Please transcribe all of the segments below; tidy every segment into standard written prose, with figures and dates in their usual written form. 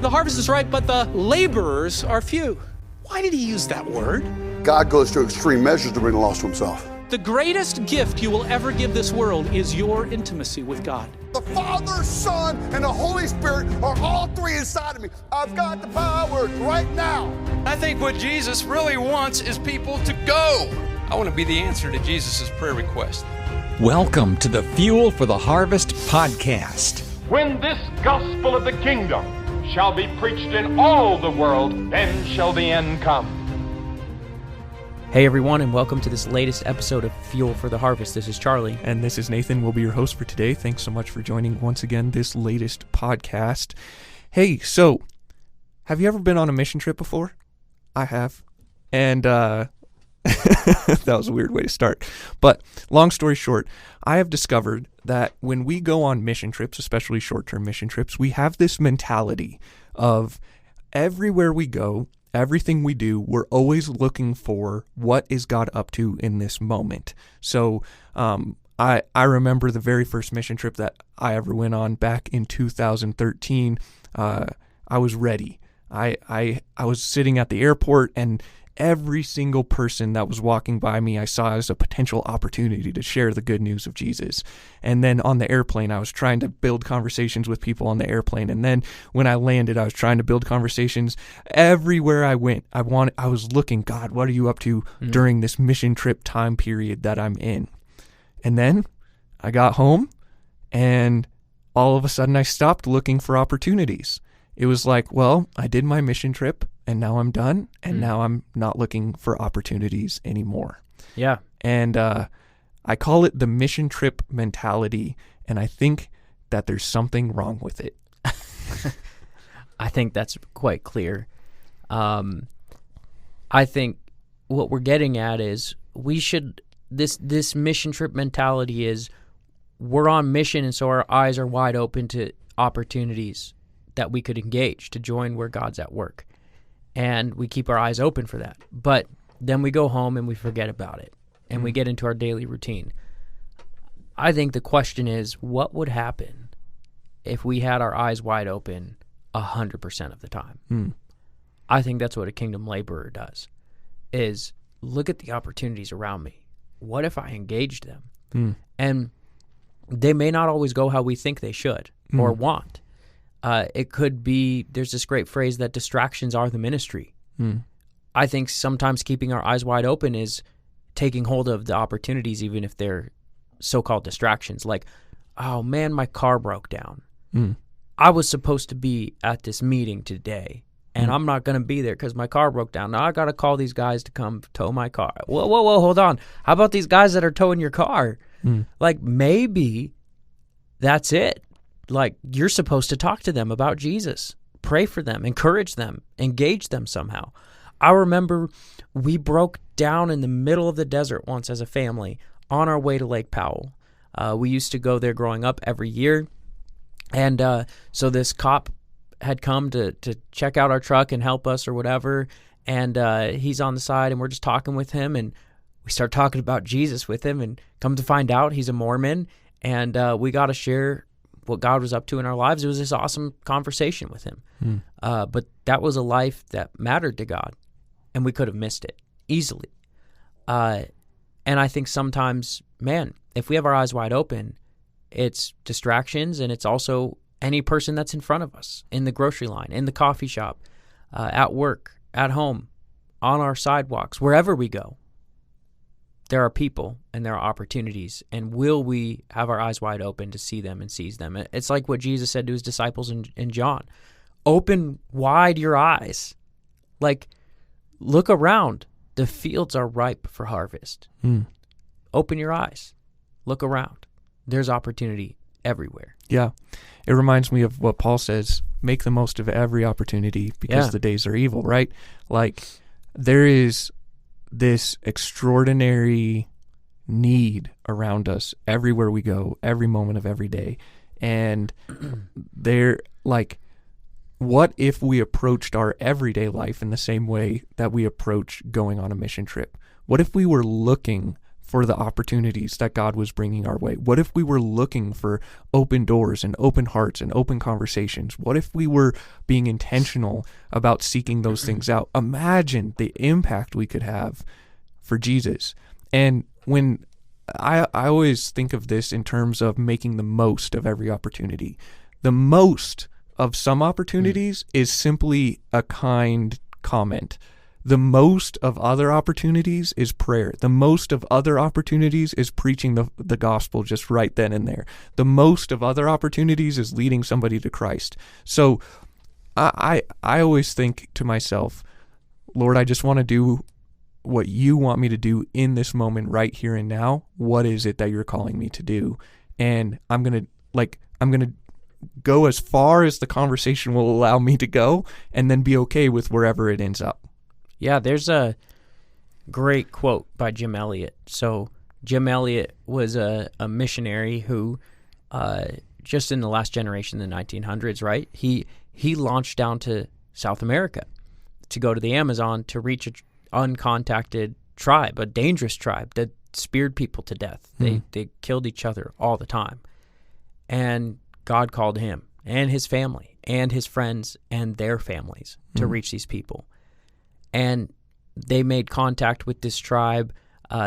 The harvest is ripe, but the laborers are few. Why did he use that word? God goes to extreme measures to bring the lost to himself. The greatest gift you will ever give this world is your intimacy with God. The Father, Son, and the Holy Spirit are all three inside of me. I've got the power right now. I think what Jesus really wants is people to go. I want to be the answer to Jesus' prayer request. Welcome to the Fuel for the Harvest podcast. When this gospel of the kingdom shall be preached in all the world, then shall the end come. Hey everyone, and welcome to this latest episode of Fuel for the Harvest. This is Charlie. And this is Nathan. We'll be your host for today. Thanks so much for joining once again this latest podcast. Hey, so, have you ever been on a mission trip before? I have. And, that was a weird way to start. But, long story short, I have discovered that when we go on mission trips, especially short-term mission trips, we have this mentality of everywhere we go, everything we do, we're always looking for what is God up to in this moment. So I remember the very first mission trip that I ever went on back in 2013. I was ready. I was sitting at the airport, and every single person that was walking by me I saw as a potential opportunity to share the good news of Jesus. And then on the airplane, I was trying to build conversations with people on the airplane. And then when I landed, I was trying to build conversations. Everywhere I went, I was looking, God, what are you up to during this mission trip time period that I'm in? And then I got home, and all of a sudden I stopped looking for opportunities. It was like, well, I did my mission trip, and now I'm done, and now I'm not looking for opportunities anymore. Yeah. And I call it the mission trip mentality, and I think that there's something wrong with it. I think that's quite clear. I think what we're getting at is this mission trip mentality is we're on mission, and so our eyes are wide open to opportunities that we could engage to join where God's at work. And we keep our eyes open for that. But then we go home and we forget about it. And we get into our daily routine. I think the question is, what would happen if we had our eyes wide open 100% of the time? I think that's what a kingdom laborer does, is look at the opportunities around me. What if I engaged them? And they may not always go how we think they should or want. It could be, there's this great phrase that distractions are the ministry. I think sometimes keeping our eyes wide open is taking hold of the opportunities, even if they're so-called distractions. Like, oh man, my car broke down. I was supposed to be at this meeting today, and I'm not going to be there because my car broke down. Now I got to call these guys to come tow my car. Whoa, hold on. How about these guys that are towing your car? Like, maybe that's it. Like, you're supposed to talk to them about Jesus, pray for them, encourage them, engage them somehow. I remember we broke down in the middle of the desert once as a family on our way to Lake Powell. We used to go there growing up every year. And so this cop had come to check out our truck and help us or whatever. And he's on the side, and we're just talking with him. And we start talking about Jesus with him, and come to find out he's a Mormon. And we got to share what God was up to in our lives. It was this awesome conversation with him. But that was a life that mattered to God, and we could have missed it easily. And I think sometimes, man, if we have our eyes wide open, it's distractions, and it's also any person that's in front of us, in the grocery line, in the coffee shop, at work, at home, on our sidewalks, wherever we go. There are people and there are opportunities, and will we have our eyes wide open to see them and seize them? It's like what Jesus said to his disciples in John. Open wide your eyes. Like, look around. The fields are ripe for harvest. Open your eyes. Look around. There's opportunity everywhere. Yeah. It reminds me of what Paul says, make the most of every opportunity because the days are evil, right? Like, there is this extraordinary need around us everywhere we go, every moment of every day. And what if we approached our everyday life in the same way that we approach going on a mission trip? What if we were looking for the opportunities that God was bringing our way? What if we were looking for open doors and open hearts and open conversations? What if we were being intentional about seeking those things out? Imagine the impact we could have for Jesus. And when I always think of this in terms of making the most of every opportunity. The most of some opportunities is simply a kind comment. The most of other opportunities is prayer. The most of other opportunities is preaching the gospel just right then and there. The most of other opportunities is leading somebody to Christ. So I always think to myself, Lord, I just want to do what you want me to do in this moment right here and now. What is it that you're calling me to do? And I'm going to go as far as the conversation will allow me to go, and then be okay with wherever it ends up. Yeah, there's a great quote by Jim Elliot. So Jim Elliot was a missionary who, just in the last generation, in the 1900s, right? He launched down to South America to go to the Amazon to reach an uncontacted tribe, a dangerous tribe that speared people to death. They killed each other all the time. And God called him and his family and his friends and their families to reach these people. And they made contact with this tribe.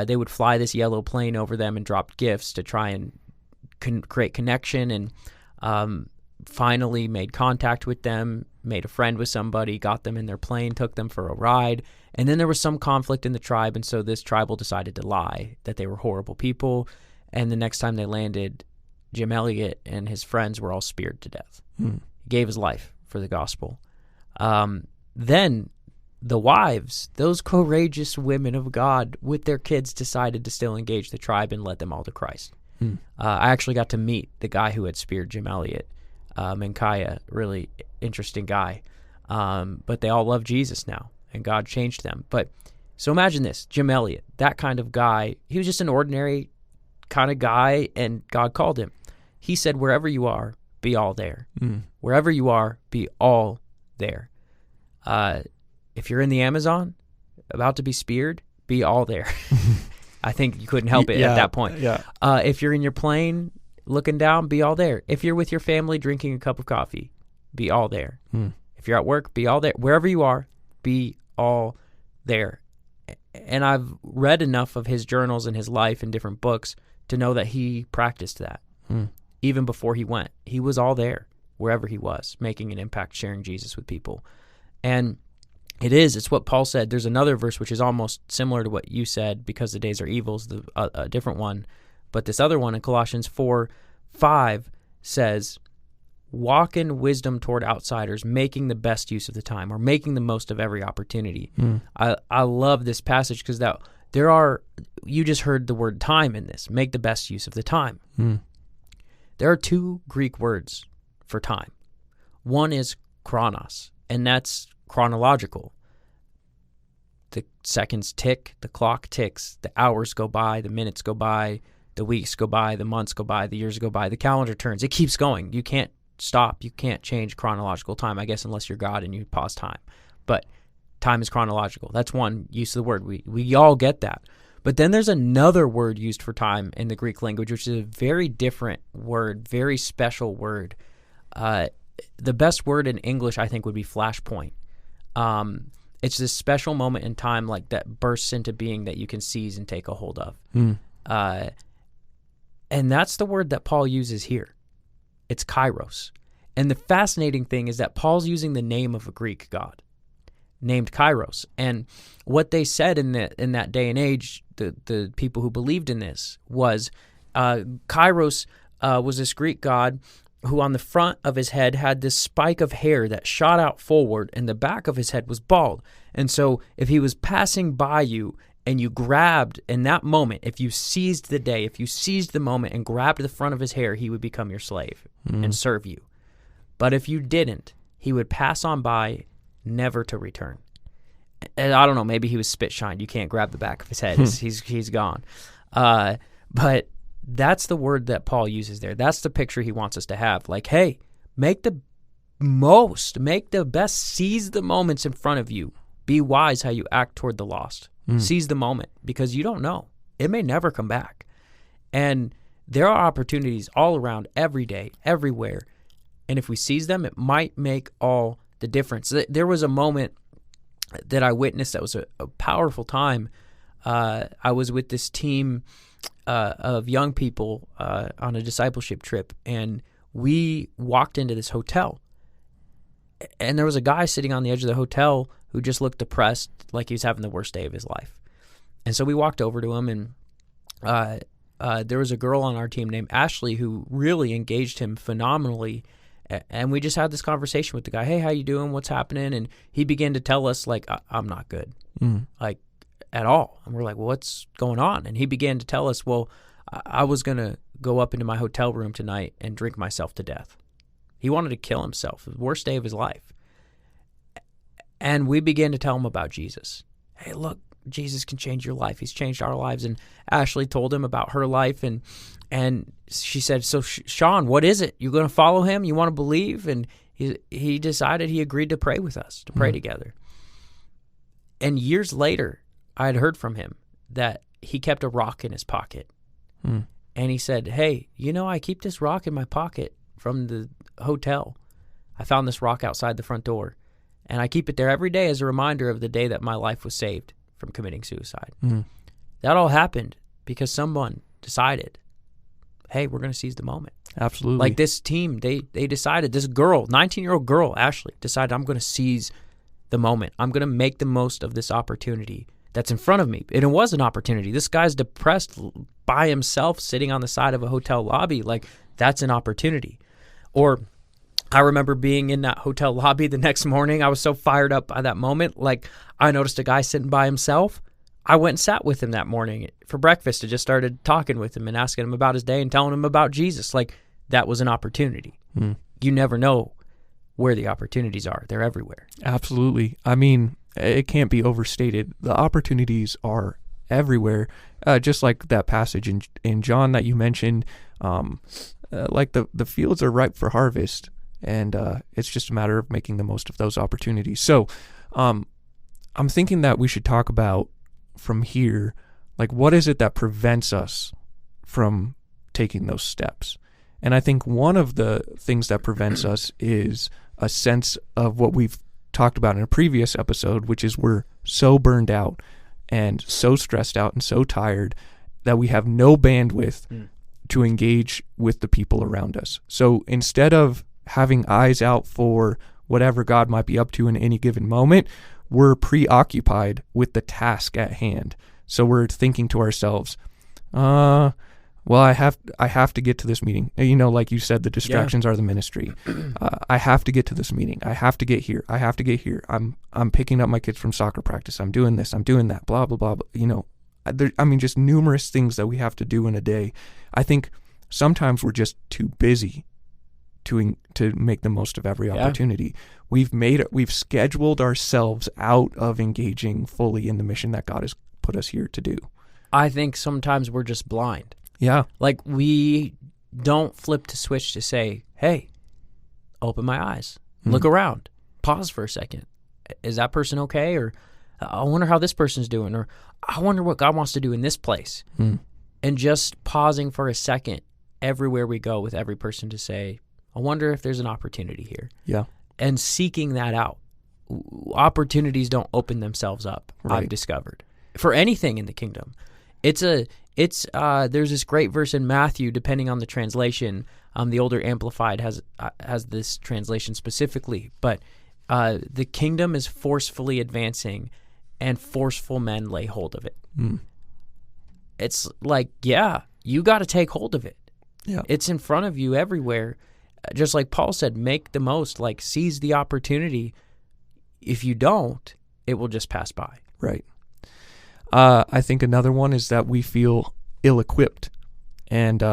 They would fly this yellow plane over them and drop gifts to try and create connection, and finally made contact with them, made a friend with somebody, got them in their plane, took them for a ride. And then there was some conflict in the tribe, and so this tribal decided to lie, that they were horrible people. And the next time they landed, Jim Elliot and his friends were all speared to death. He gave his life for the gospel. Then the wives, those courageous women of God with their kids, decided to still engage the tribe and led them all to Christ. I actually got to meet the guy who had speared Jim Elliot, Micaiah, really interesting guy. But they all love Jesus now, and God changed them. But so imagine this, Jim Elliot, that kind of guy, he was just an ordinary kind of guy, and God called him. He said, wherever you are, be all there. Wherever you are, be all there. If you're in the Amazon, about to be speared, be all there. I think you couldn't help it at that point. Yeah. If you're in your plane, looking down, be all there. If you're with your family drinking a cup of coffee, be all there. If you're at work, be all there. Wherever you are, be all there. And I've read enough of his journals and his life in different books to know that he practiced that. Even before he went, he was all there, wherever he was, making an impact, sharing Jesus with people. And it's what Paul said. There's another verse which is almost similar to what you said, because the days are evil, is a different one. But this other one in Colossians 4:5 says, walk in wisdom toward outsiders, making the best use of the time, or making the most of every opportunity. I love this passage because you just heard the word time in this, make the best use of the time. There are two Greek words for time. One is chronos, and that's chronological. The seconds tick, the clock ticks, the hours go by, the minutes go by, the weeks go by, the months go by, the years go by, the calendar turns. It keeps going. You can't stop. You can't change chronological time, I guess, unless you're God and you pause time. But time is chronological. That's one use of the word. We all get that. But then there's another word used for time in the Greek language, which is a very different word, very special word. The best word in English, I think, would be flashpoint. It's this special moment in time, like that bursts into being that you can seize and take a hold of. And that's the word that Paul uses here. It's kairos. And the fascinating thing is that Paul's using the name of a Greek god named Kairos. And what they said in that day and age, the people who believed in this, was Kairos was this Greek god who on the front of his head had this spike of hair that shot out forward, and the back of his head was bald. And so if he was passing by you and you grabbed in that moment, if you seized the day, if you seized the moment and grabbed the front of his hair, he would become your slave and serve you. But if you didn't, he would pass on by, never to return. And I don't know, maybe he was spit shined. You can't grab the back of his head. He's gone. But that's the word that Paul uses there. That's the picture he wants us to have. Like, hey, make the most, make the best, seize the moments in front of you. Be wise how you act toward the lost. Seize the moment, because you don't know. it may never come back. And there are opportunities all around, every day, everywhere. And if we seize them, it might make all the difference. There was a moment that I witnessed that was a powerful time. I was with this team of young people on a discipleship trip, and we walked into this hotel. And there was a guy sitting on the edge of the hotel who just looked depressed, like he was having the worst day of his life. And so we walked over to him, and there was a girl on our team named Ashley who really engaged him phenomenally. And we just had this conversation with the guy. Hey, how you doing? What's happening? And he began to tell us, like, I'm not good, like, at all. And we're like, well, what's going on? And he began to tell us, well, I was going to go up into my hotel room tonight and drink myself to death. He wanted to kill himself, the worst day of his life. And we began to tell him about Jesus. Hey, look, Jesus can change your life. He's changed our lives. And Ashley told him about her life, and she said, so Sean, what is it? You going to follow him? You want to believe? And he decided, he agreed to pray with us, to pray together. And years later, I had heard from him that he kept a rock in his pocket. And he said, hey, I keep this rock in my pocket from the hotel. I found this rock outside the front door, and I keep it there every day as a reminder of the day that my life was saved from committing suicide. That all happened because someone decided, hey, we're going to seize the moment. Absolutely. Like this team, they decided, this girl, 19-year-old girl, Ashley, decided, I'm going to seize the moment. I'm going to make the most of this opportunity that's in front of me. And it was an opportunity. This guy's depressed by himself sitting on the side of a hotel lobby. Like, that's an opportunity. Or I remember being in that hotel lobby the next morning. I was so fired up by that moment. Like, I noticed a guy sitting by himself. I went and sat with him that morning for breakfast and just started talking with him and asking him about his day and telling him about Jesus. Like, that was an opportunity. You never know where the opportunities are. They're everywhere. Absolutely. I mean, it can't be overstated. The opportunities are everywhere. Just like that passage in John that you mentioned, like the fields are ripe for harvest, and it's just a matter of making the most of those opportunities. So I'm thinking that we should talk about from here, like, what is it that prevents us from taking those steps? And I think one of the things that prevents us is a sense of what we've talked about in a previous episode, which is we're so burned out and so stressed out and so tired that we have no bandwidth to engage with the people around us. So instead of having eyes out for whatever God might be up to in any given moment, we're preoccupied with the task at hand. So we're thinking to ourselves, well, I have to get to this meeting. Like you said, the distractions are the ministry. I have to get to this meeting. I have to get here. I have to get here. I'm picking up my kids from soccer practice. I'm doing this. I'm doing that. Blah, blah, blah. Just numerous things that we have to do in a day. I think sometimes we're just too busy to make the most of every opportunity. We've scheduled ourselves out of engaging fully in the mission that God has put us here to do. I think sometimes we're just blind. Yeah. Like, we don't flip the switch to say, hey, open my eyes, look around, pause for a second. Is that person okay? Or I wonder how this person's doing. Or I wonder what God wants to do in this place. And just pausing for a second everywhere we go with every person to say, I wonder if there's an opportunity here. Yeah. And seeking that out. Opportunities don't open themselves up, Right. I've discovered, for anything in the kingdom. There's this great verse in Matthew, depending on the translation. The older Amplified has this translation specifically, but the kingdom is forcefully advancing, and forceful men lay hold of it. It's like, you got to take hold of it. Yeah. It's in front of you everywhere. Just like Paul said, make the most, like, seize the opportunity. If you don't, it will just pass by. Right. I think another one is that we feel ill-equipped. And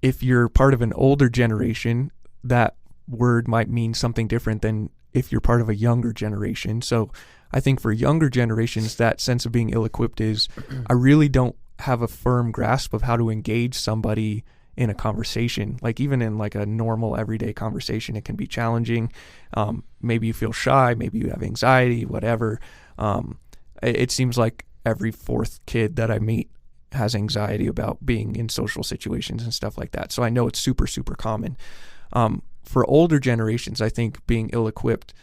if you're part of an older generation, that word might mean something different than if you're part of a younger generation. So I think for younger generations, that sense of being ill-equipped is I really don't have a firm grasp of how to engage somebody in a conversation. Like, even in like a normal everyday conversation, it can be challenging. Maybe you feel shy, maybe you have anxiety, whatever. It seems like every fourth kid that I meet has anxiety about being in social situations and stuff like that. So I know it's super, super common. For older generations, I think being ill-equipped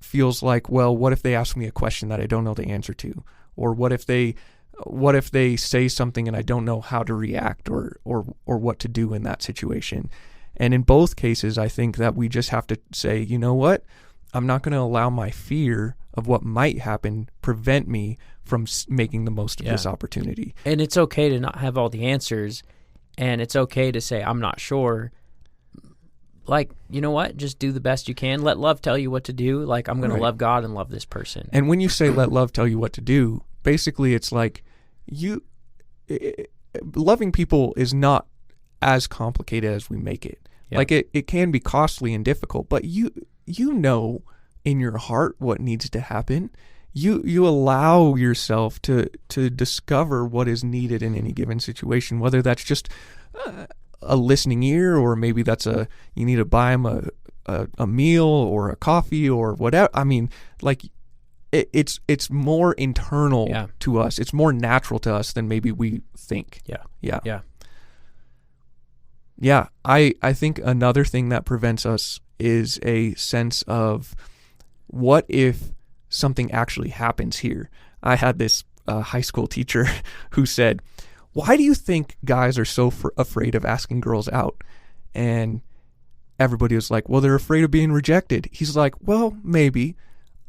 feels like, well, what if they ask me a question that I don't know the answer to? Or what if they say something and I don't know how to react or what to do in that situation? And in both cases, I think that we just have to say, you know what? I'm not going to allow my fear of what might happen prevent me from making the most of this opportunity. And it's okay to not have all the answers, and it's okay to say, I'm not sure. Like, you know what? Just do the best you can. Let love tell you what to do. Like, I'm going to love God and love this person. And when you say let love tell you what to do, basically it's like loving people is not as complicated as we make it. Yeah. Like it can be costly and difficult, but you know in your heart what needs to happen. You allow yourself to discover what is needed in any given situation, whether that's just a listening ear, or maybe that's you need to buy them a meal or a coffee or whatever. I mean, like it's more internal to us. It's more natural to us than maybe we think. Yeah. I think another thing that prevents us is a sense of, what if something actually happens here? I had this high school teacher who said, why do you think guys are so afraid of asking girls out? And everybody was like, well, they're afraid of being rejected. He's like, well, maybe.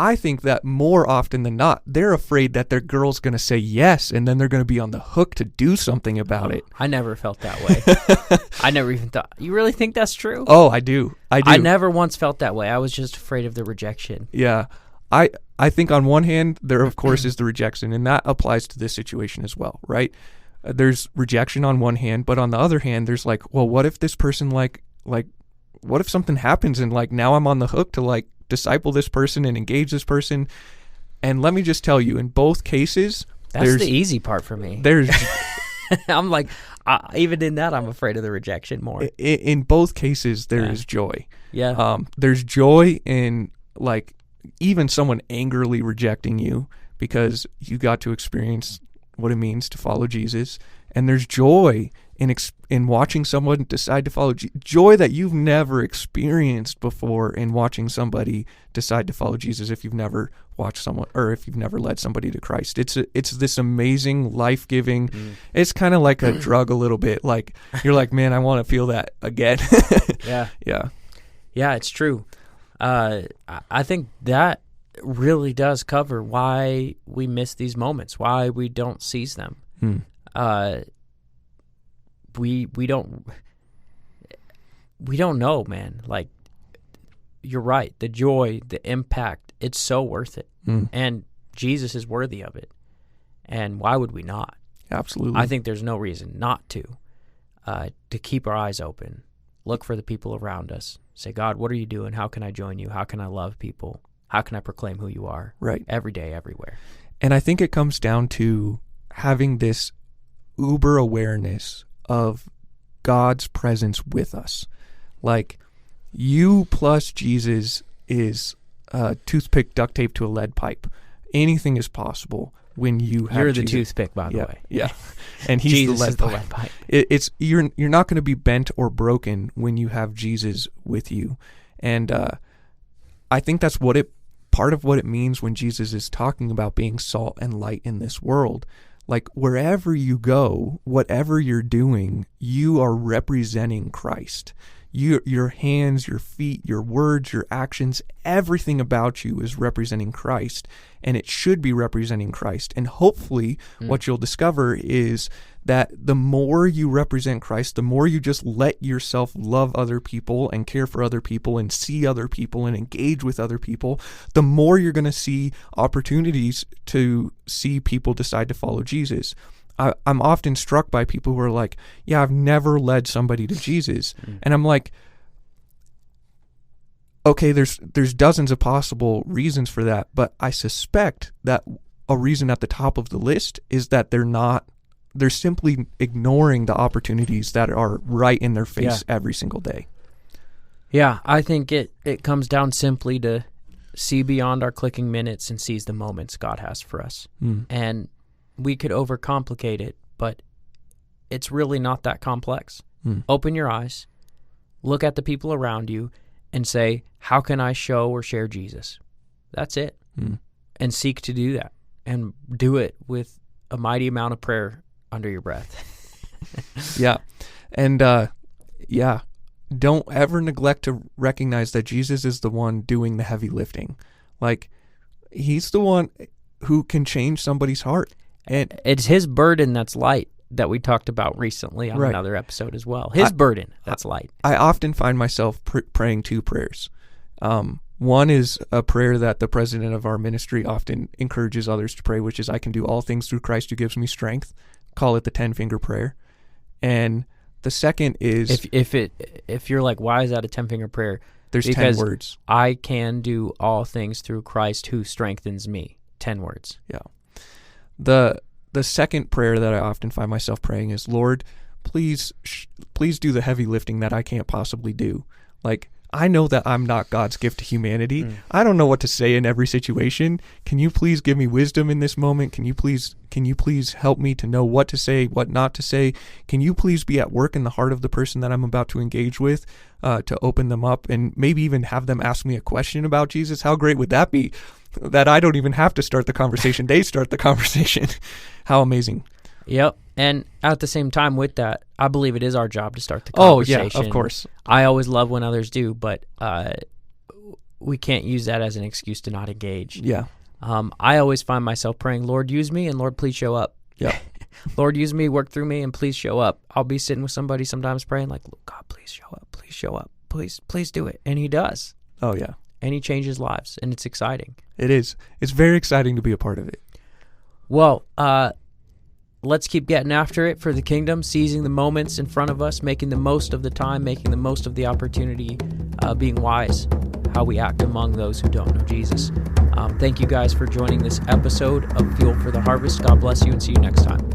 I think that more often than not, they're afraid that their girl's going to say yes, and then they're going to be on the hook to do something about it. I never felt that way. I never even thought. You really think that's true? Oh, I do. I never once felt that way. I was just afraid of the rejection. Yeah. I think on one hand, there of course is the rejection, and that applies to this situation as well, right? There's rejection on one hand, but on the other hand, there's like, well, what if this person like what if something happens and like now I'm on the hook to like disciple this person and engage this person? And let me just tell you, in both cases, that's the easy part for me. There's I'm like, even in that, I'm afraid of the rejection more. In both cases, there is joy. Yeah. There's joy in like even someone angrily rejecting you because you got to experience what it means to follow Jesus. And there's joy in watching someone decide to follow joy that you've never experienced before in watching somebody decide to follow Jesus if you've never watched someone, or if you've never led somebody to Christ. It's this amazing, life-giving, it's kind of like a drug a little bit. Like, you're like, man, I want to feel that again. Yeah, it's true. I think that really does cover why we miss these moments, why we don't seize them. We don't know, man. Like, you're right. The joy, the impact, it's so worth it. And Jesus is worthy of it. And why would we not? Absolutely. I think there's no reason not to keep our eyes open, look for the people around us, say, God, what are you doing? How can I join you? How can I love people? How can I proclaim who you are? Right. Every day, everywhere. And I think it comes down to having this uber awareness of God's presence with us. Like, you plus Jesus is a toothpick duct tape to a lead pipe. Anything is possible when you have You're the Jesus. toothpick, by the way. Yeah. And he's Jesus the lead is pipe. the lead pipe. It's you're not going to be bent or broken when you have Jesus with you. And I think that's part of what it means when Jesus is talking about being salt and light in this world. Like, wherever you go, whatever you're doing, you are representing Christ. Your hands, your feet, your words, your actions, everything about you is representing Christ, and it should be representing Christ. And hopefully what you'll discover is that the more you represent Christ, the more you just let yourself love other people and care for other people and see other people and engage with other people, the more you're going to see opportunities to see people decide to follow Jesus. I'm often struck by people who are like, yeah, I've never led somebody to Jesus. And I'm like, okay, there's dozens of possible reasons for that, but I suspect that a reason at the top of the list is that they're simply ignoring the opportunities that are right in their face every single day. Yeah, I think it comes down simply to see beyond our clicking minutes and seize the moments God has for us. And we could overcomplicate it, but it's really not that complex. Open your eyes, look at the people around you, and say, how can I show or share Jesus? That's it. And seek to do that. And do it with a mighty amount of prayer under your breath. Yeah. And don't ever neglect to recognize that Jesus is the one doing the heavy lifting. Like, he's the one who can change somebody's heart. And it's his burden that's light that we talked about recently on another episode as well. His burden that's light. I often find myself praying two prayers. One is a prayer that the president of our ministry often encourages others to pray, which is, I can do all things through Christ who gives me strength. Call it the 10-finger prayer. And the second is... If you're like, why is that a 10-finger prayer? There's because 10 words. I can do all things through Christ who strengthens me. 10 words. Yeah. The second prayer that I often find myself praying is, Lord, please do the heavy lifting that I can't possibly do. Like, I know that I'm not God's gift to humanity. I don't know what to say in every situation. Can you please give me wisdom in this moment? Can you please help me to know what to say, what not to say? Can you please be at work in the heart of the person that I'm about to engage with, to open them up and maybe even have them ask me a question about Jesus? How great would that be? That I don't even have to start the conversation. They start the conversation. How amazing. Yep. And at the same time with that, I believe it is our job to start the conversation. Oh, yeah, of course. I always love when others do, but we can't use that as an excuse to not engage. Yeah. I always find myself praying, Lord, use me, and Lord, please show up. Yeah. Lord, use me, work through me, and please show up. I'll be sitting with somebody sometimes praying like, God, please show up. Please show up. Please do it. And he does. Oh, yeah. And he changes lives, and it's exciting. It is. It's very exciting to be a part of it. Well, let's keep getting after it for the kingdom, seizing the moments in front of us, making the most of the time, making the most of the opportunity, being wise, how we act among those who don't know Jesus. Thank you guys for joining this episode of Fuel for the Harvest. God bless you, and see you next time.